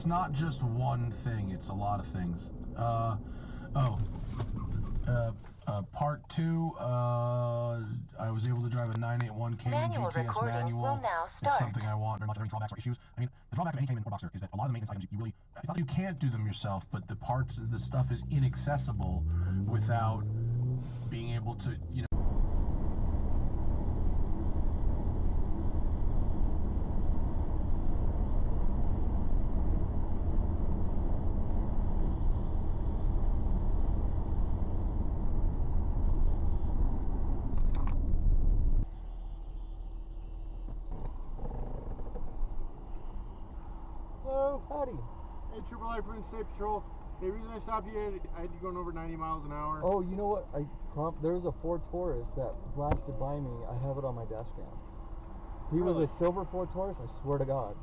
not just one thing, it's a lot of things. Part 2, I was able to drive a 981 Cayman Manual GTS recording manual. will now start. It's something I want. There are any drawbacks or issues. I mean, the drawback of any Cayman 4-boxer is that a lot of the maintenance items you really, it's not that you can't do them yourself, but the parts, the stuff is inaccessible without being able to, you know. Hello, howdy. Hey, Triple I from State Patrol. The reason I stopped you, I had you going over 90 miles an hour. Oh, you know what? There was a Ford Taurus that blasted by me. I have it on my DASHCAM. He was a silver Ford Taurus, I swear to God.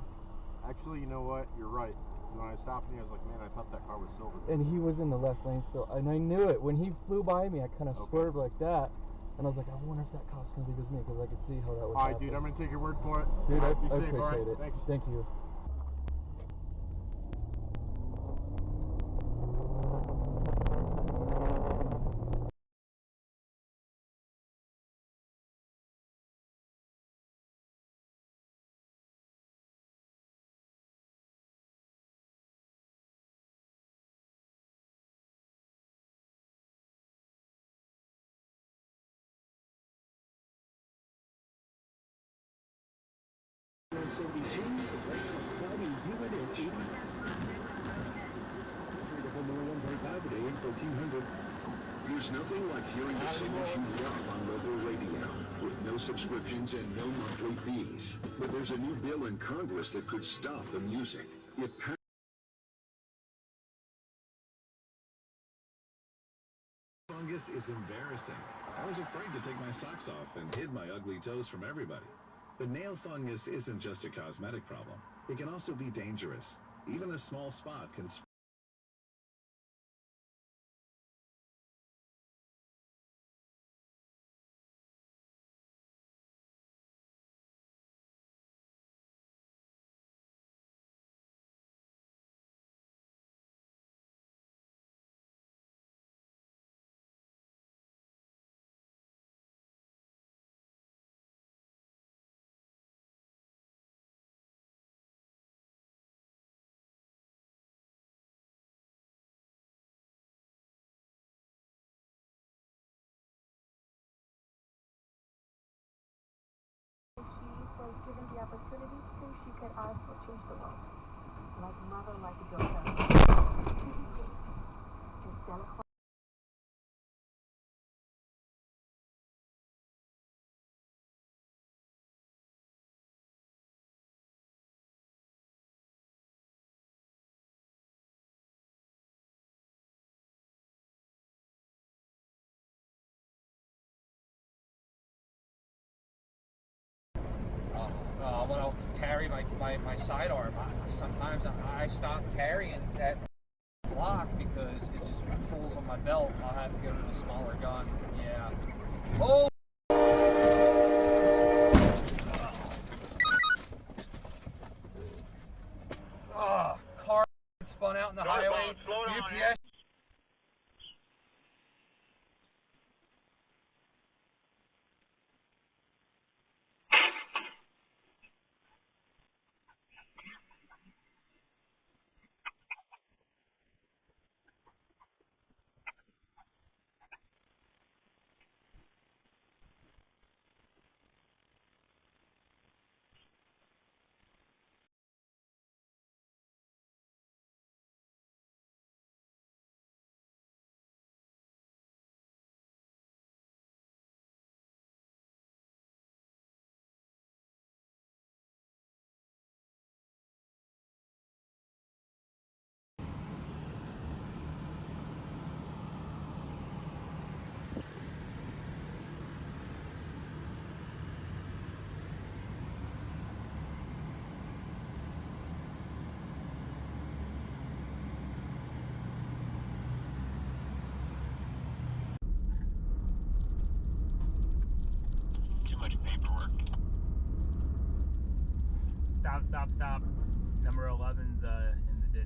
Actually, you know what? You're right. When I stopped you, I was like, man, I thought that car was silver. And he was in the left lane still. And I knew it. When he flew by me, I kind of swerved like that. And I was like, I wonder if that cop's going to be with me, because I could see how that would happen. Alright, dude, I'm going to take your word for it. Dude, I Be safe, appreciate it. Thanks. Thank you. There's nothing like hearing the singers you love on mobile radio, with no subscriptions and no monthly fees. But there's a new bill in Congress that could stop the music. Fungus is embarrassing. I was afraid to take my socks off and hid my ugly toes from everybody. But nail fungus isn't just a cosmetic problem. It can also be dangerous. Even a small spot can spread. Was given the opportunities to, she could also change the world. Like a mother, like a daughter. When I'll carry my sidearm, sometimes I stop carrying that block because it just pulls on my belt. I'll have to go to a smaller gun. Yeah. Oh! Car spun out in the highway. UPS. Stop. Number 11's in the ditch.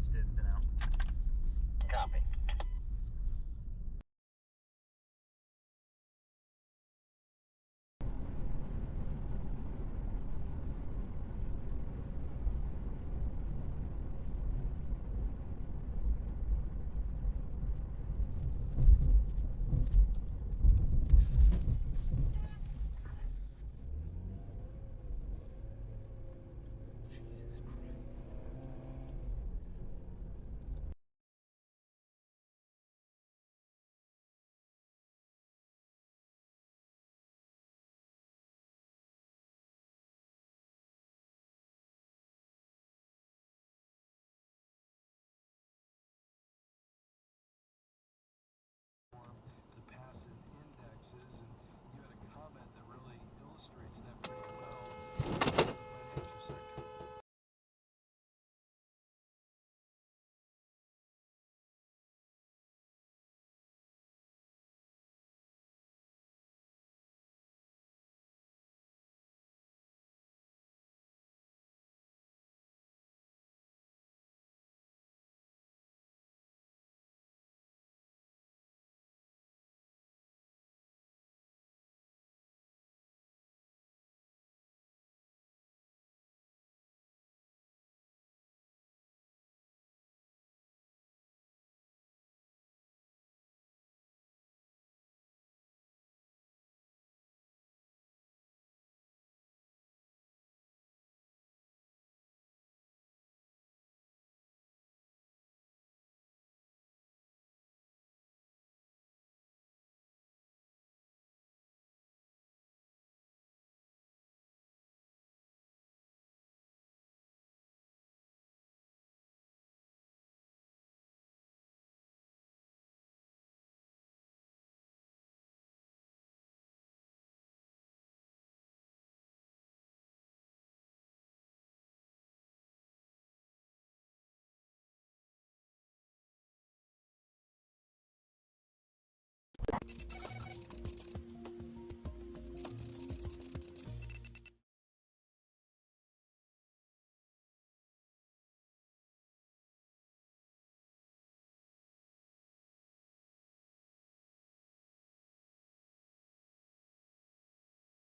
Bye.